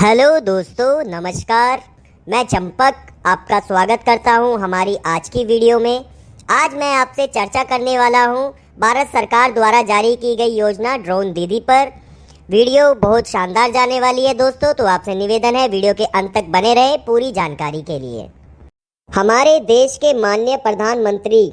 Hello दोस्तों, नमस्कार। मैं चंपक आपका स्वागत करता हूं हमारी आज की वीडियो में। आज मैं आपसे चर्चा करने वाला हूं भारत सरकार द्वारा जारी की गई योजना ड्रोन दीदी पर। वीडियो बहुत शानदार जाने वाली है दोस्तों, तो आपसे निवेदन है वीडियो के अंत तक बने रहे पूरी जानकारी के लिए। हमारे देश के माननीय प्रधानमंत्री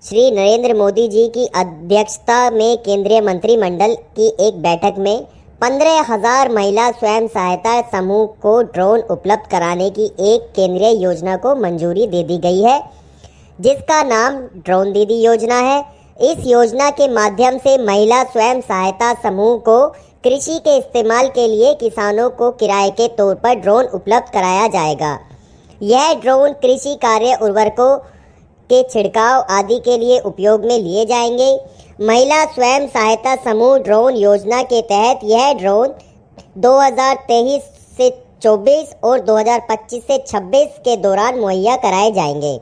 श्री नरेंद्र मोदी जी की अध्यक्षता में केंद्रीय मंत्रिमंडल की एक बैठक में 15,000 महिला स्वयं सहायता समूह को ड्रोन उपलब्ध कराने की एक केंद्रीय योजना को मंजूरी दे दी गई है, जिसका नाम ड्रोन दीदी योजना है। इस योजना के माध्यम से महिला स्वयं सहायता समूह को कृषि के इस्तेमाल के लिए किसानों को किराए के तौर पर ड्रोन उपलब्ध कराया जाएगा। यह ड्रोन कृषि कार्य उर्वरकों के छिड़काव आदि के लिए उपयोग में लिए जाएंगे। महिला स्वयं सहायता समूह ड्रोन योजना के तहत यह ड्रोन 2023 से 24 और 2025 से 26 के दौरान मुहैया कराए जाएंगे।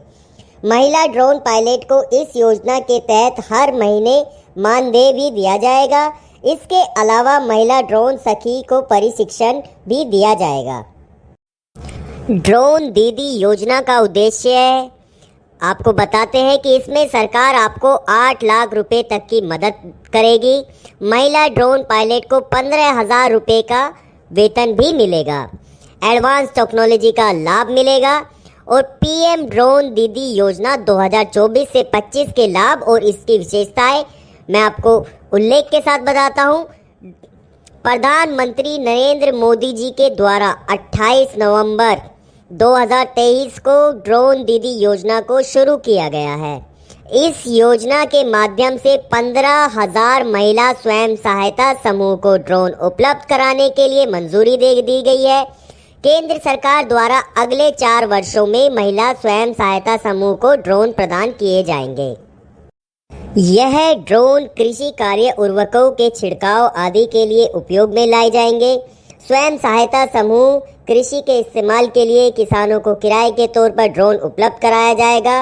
महिला ड्रोन पायलट को इस योजना के तहत हर महीने मानदेय भी दिया जाएगा। इसके अलावा महिला ड्रोन सखी को प्रशिक्षण भी दिया जाएगा। ड्रोन दीदी योजना का उद्देश्य है, आपको बताते हैं कि इसमें सरकार आपको 8 लाख रुपए तक की मदद करेगी। महिला ड्रोन पायलट को 15,000 रुपये का वेतन भी मिलेगा। एडवांस टेक्नोलॉजी का लाभ मिलेगा। और पीएम ड्रोन दीदी योजना 2024 से 25 के लाभ और इसकी विशेषताएं मैं आपको उल्लेख के साथ बताता हूं। प्रधानमंत्री नरेंद्र मोदी जी के द्वारा 28 नवंबर 2023 को ड्रोन दीदी योजना को शुरू किया गया है। इस योजना के माध्यम से 15,000 महिला स्वयं सहायता समूह को ड्रोन उपलब्ध कराने के लिए मंजूरी दे दी गई है। केंद्र सरकार द्वारा अगले 4 वर्षों में महिला स्वयं सहायता समूह को ड्रोन प्रदान किए जाएंगे। यह ड्रोन कृषि कार्य उर्वरकों के छिड़काव आदि के लिए उपयोग में लाए जाएंगे। स्वयं सहायता समूह कृषि के इस्तेमाल के लिए किसानों को किराए के तौर पर ड्रोन उपलब्ध कराया जाएगा।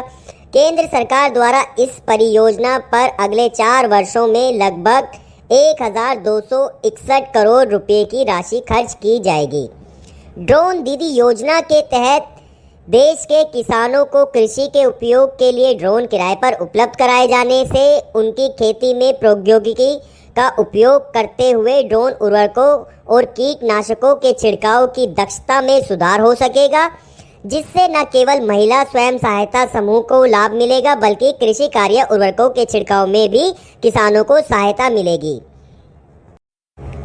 केंद्र सरकार द्वारा इस परियोजना पर अगले 4 वर्षों में लगभग 1,261 करोड़ रुपए की राशि खर्च की जाएगी। ड्रोन दीदी योजना के तहत देश के किसानों को कृषि के उपयोग के लिए ड्रोन किराए पर उपलब्ध कराए जाने से उनकी खेती में प्रौद्योगिकी का उपयोग करते हुए ड्रोन उर्वरकों और कीटनाशकों के छिड़काव की दक्षता में सुधार हो सकेगा, जिससे न केवल महिला स्वयं सहायता समूह को लाभ मिलेगा बल्कि कृषि कार्य उर्वरकों के छिड़काव में भी किसानों को सहायता मिलेगी।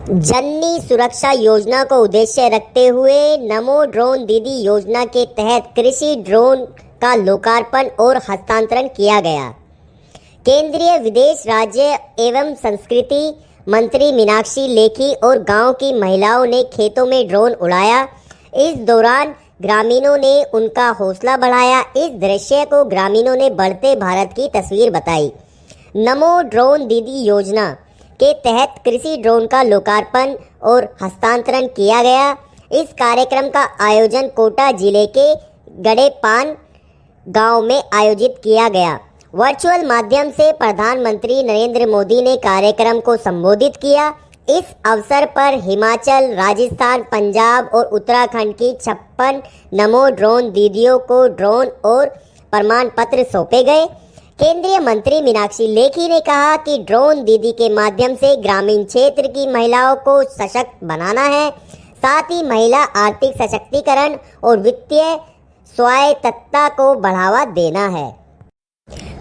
जननी सुरक्षा योजना को उद्देश्य रखते हुए नमो ड्रोन दीदी योजना के तहत कृषि ड्रोन का लोकार्पण और हस्तांतरण किया गया। केंद्रीय विदेश राज्य एवं संस्कृति मंत्री मीनाक्षी लेखी और गांव की महिलाओं ने खेतों में ड्रोन उड़ाया। इस दौरान ग्रामीणों ने उनका हौसला बढ़ाया। इस दृश्य को ग्रामीणों ने बढ़ते भारत की तस्वीर बताई। नमो ड्रोन दीदी योजना के तहत कृषि ड्रोन का लोकार्पण और हस्तांतरण किया गया। इस कार्यक्रम का आयोजन कोटा जिले के गड़ेपान गांव में आयोजित किया गया। वर्चुअल माध्यम से प्रधानमंत्री नरेंद्र मोदी ने कार्यक्रम को संबोधित किया। इस अवसर पर हिमाचल, राजस्थान, पंजाब और उत्तराखंड की 56 नमो ड्रोन दीदियों को ड्रोन और प्रमाण पत्र सौंपे गए। केंद्रीय मंत्री मीनाक्षी लेखी ने कहा कि ड्रोन दीदी के माध्यम से ग्रामीण क्षेत्र की महिलाओं को सशक्त बनाना है, साथ ही महिला आर्थिक सशक्तिकरण और वित्तीय स्वायत्तता को बढ़ावा देना है।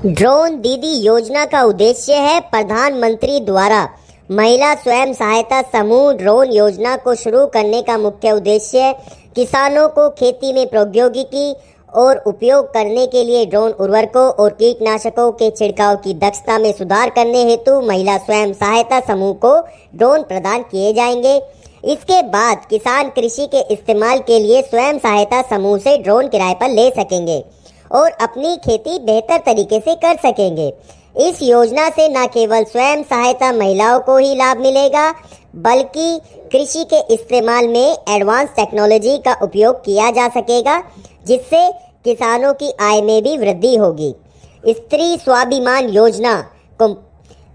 ड्रोन दीदी योजना का उद्देश्य है, प्रधानमंत्री द्वारा महिला स्वयं सहायता समूह ड्रोन योजना को शुरू करने का मुख्य उद्देश्य किसानों को खेती में प्रौद्योगिकी और उपयोग करने के लिए ड्रोन उर्वरकों और कीटनाशकों के छिड़काव की दक्षता में सुधार करने हेतु महिला स्वयं सहायता समूह को ड्रोन प्रदान किए जाएंगे। इसके बाद किसान कृषि के इस्तेमाल के लिए स्वयं सहायता समूह से ड्रोन किराए पर ले सकेंगे और अपनी खेती बेहतर तरीके से कर सकेंगे। इस योजना से न केवल स्वयं सहायता महिलाओं को ही लाभ मिलेगा बल्कि कृषि के इस्तेमाल में एडवांस टेक्नोलॉजी का उपयोग किया जा सकेगा, जिससे किसानों की आय में भी वृद्धि होगी। स्त्री स्वाभिमान योजना को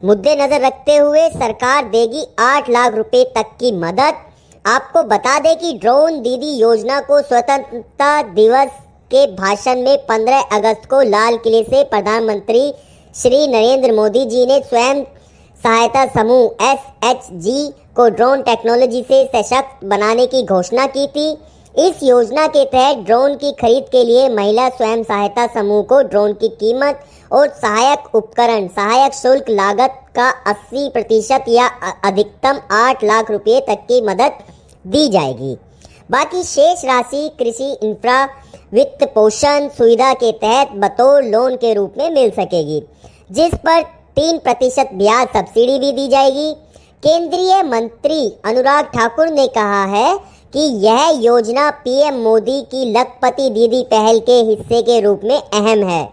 मुद्देनजर रखते हुए सरकार देगी 8 लाख रुपए तक की मदद। आपको बता दें कि ड्रोन दीदी योजना को स्वतंत्रता दिवस के भाषण में 15 अगस्त को लाल किले से प्रधानमंत्री श्री नरेंद्र मोदी जी ने स्वयं सहायता समूह SHG को ड्रोन टेक्नोलॉजी से सशक्त बनाने की घोषणा की थी। इस योजना के तहत ड्रोन की खरीद के लिए महिला स्वयं सहायता समूह को ड्रोन की कीमत और सहायक उपकरण सहायक शुल्क लागत का 80% या अधिकतम 8 लाख रुपए तक की मदद दी जाएगी। बाकी शेष राशि कृषि इंफ्रा वित्त पोषण सुविधा के तहत बतौर लोन के रूप में मिल सकेगी, जिस पर 3% ब्याज सब्सिडी भी दी जाएगी। केंद्रीय मंत्री अनुराग ठाकुर ने कहा है कि यह योजना पीएम मोदी की लखपति दीदी पहल के हिस्से के रूप में अहम है,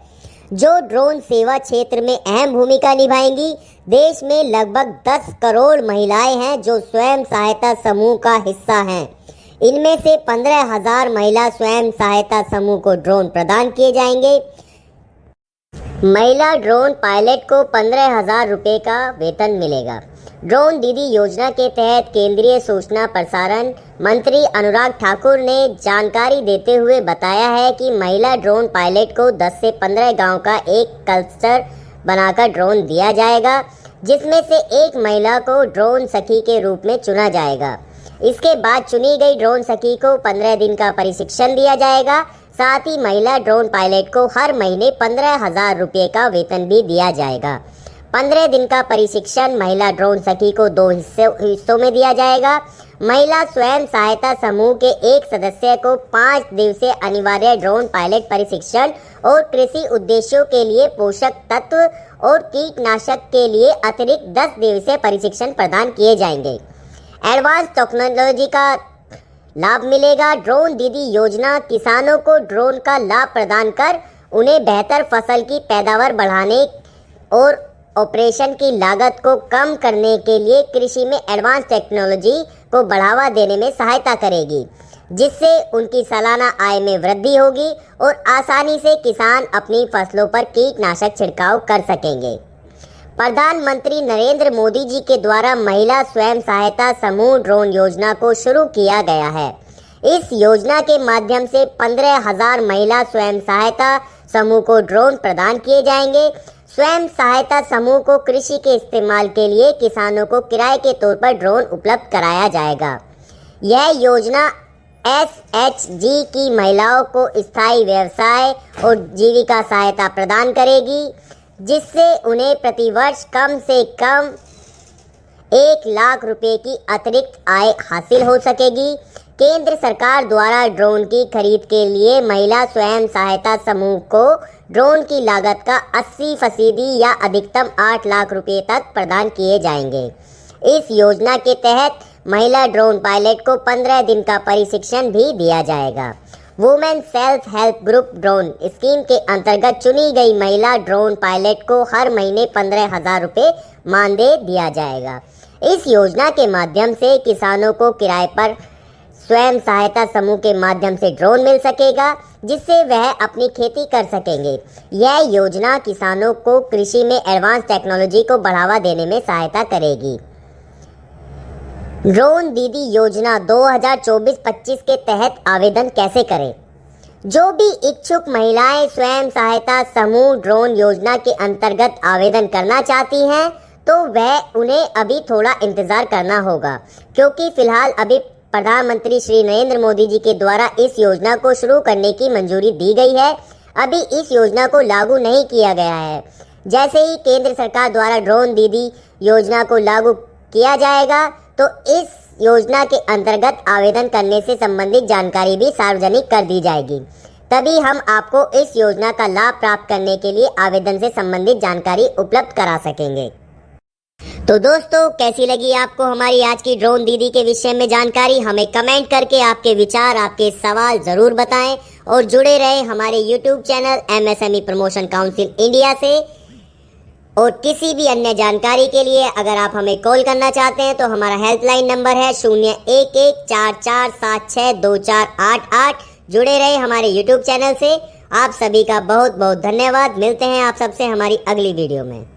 जो ड्रोन सेवा क्षेत्र में अहम भूमिका निभाएंगी। देश में लगभग 10 करोड़ महिलाएं हैं जो स्वयं सहायता समूह का हिस्सा हैं। इनमें से 15,000 महिला स्वयं सहायता समूह को ड्रोन प्रदान किए जाएंगे। महिला ड्रोन पायलट को 15,000 रुपये का वेतन मिलेगा। ड्रोन दीदी योजना के तहत केंद्रीय सूचना प्रसारण मंत्री अनुराग ठाकुर ने जानकारी देते हुए बताया है कि महिला ड्रोन पायलट को 10 से 15 गांव का एक क्लस्टर बनाकर ड्रोन दिया जाएगा, जिसमें से एक महिला को ड्रोन सखी के रूप में चुना जाएगा। इसके बाद चुनी गई ड्रोन सखी को 15 दिन का प्रशिक्षण दिया जाएगा। साथ ही महिला ड्रोन पायलट को हर महीने 15,000 रुपये का वेतन भी दिया जाएगा। 15 दिन का प्रशिक्षण महिला ड्रोन सखी को 2 हिस्सों में दिया जाएगा। महिला स्वयं सहायता समूह के एक सदस्य को 5 दिवसीय अनिवार्य ड्रोन पायलट प्रशिक्षण और कृषि उद्देश्यों के लिए पोषक तत्व और कीटनाशक के लिए अतिरिक्त 10 दिवसीय प्रशिक्षण प्रदान किए जाएंगे। एडवांस टेक्नोलॉजी का लाभ मिलेगा। ड्रोन दीदी योजना किसानों को ड्रोन का लाभ प्रदान कर उन्हें बेहतर फसल की पैदावार बढ़ाने और ऑपरेशन की लागत को कम करने के लिए कृषि में एडवांस टेक्नोलॉजी को बढ़ावा देने में सहायता करेगी, जिससे उनकी सालाना आय में वृद्धि होगी और आसानी से किसान अपनी फसलों पर कीटनाशक छिड़काव कर सकेंगे। प्रधानमंत्री नरेंद्र मोदी जी के द्वारा महिला स्वयं सहायता समूह ड्रोन योजना को शुरू किया गया है। इस योजना के माध्यम से 15,000 महिला स्वयं सहायता समूह को ड्रोन प्रदान किए जाएंगे। स्वयं सहायता समूह को कृषि के इस्तेमाल के लिए किसानों को किराए के तौर पर ड्रोन उपलब्ध कराया जाएगा। यह योजना SHG की महिलाओं को स्थायी व्यवसाय और जीविका सहायता प्रदान करेगी, जिससे उन्हें प्रतिवर्ष कम से कम 1 लाख रुपए की अतिरिक्त आय हासिल हो सकेगी। केंद्र सरकार द्वारा ड्रोन की खरीद के लिए महिला स्वयं सहायता समूह को ड्रोन की लागत का 80% या अधिकतम 8 लाख रुपए तक प्रदान किए जाएंगे। इस योजना के तहत महिला ड्रोन पायलट को 15 दिन का प्रशिक्षण भी दिया जाएगा। Women self help group drone scheme के अंतर्गत चुनी गई महिला ड्रोन पायलट को हर महीने 15,000 रुपये मानदेय दिया जाएगा। इस योजना के माध्यम से किसानों को किराए पर स्वयं सहायता समूह के माध्यम से ड्रोन मिल सकेगा, जिससे वह अपनी खेती कर सकेंगे। यह योजना किसानों को कृषि में एडवांस टेक्नोलॉजी को बढ़ावा देने में सहायता करेगी। ड्रोन दीदी योजना 2024-25 के तहत आवेदन कैसे करें? जो भी इच्छुक महिलाएं स्वयं सहायता समूह ड्रोन योजना के अंतर्गत आवेदन करना चाहती हैं, तो वह उन्हें अभी थोड़ा इंतज़ार करना होगा, क्योंकि फिलहाल अभी प्रधानमंत्री श्री नरेंद्र मोदी जी के द्वारा इस योजना को शुरू करने की मंजूरी दी गई है। अभी इस योजना को लागू नहीं किया गया है। जैसे ही केंद्र सरकार द्वारा ड्रोन दीदी योजना को लागू किया जाएगा, तो इस योजना के अंतर्गत आवेदन करने से संबंधित जानकारी भी सार्वजनिक कर दी जाएगी। तभी हम आपको इस योजना का लाभ प्राप्त करने के लिए आवेदन से संबंधित जानकारी उपलब्ध करा सकेंगे। तो दोस्तों, कैसी लगी आपको हमारी आज की ड्रोन दीदी के विषय में जानकारी? हमें कमेंट करके आपके विचार, आपके सवाल ज़रूर बताएं और जुड़े रहे हमारे YouTube channel MSME promotion council India से। और किसी भी अन्य जानकारी के लिए अगर आप हमें कॉल करना चाहते हैं तो हमारा हेल्पलाइन नंबर है 0114472488। जुड़े रहे हमारे YouTube चैनल से। आप सभी का बहुत बहुत धन्यवाद। मिलते हैं आप सबसे हमारी अगली वीडियो में।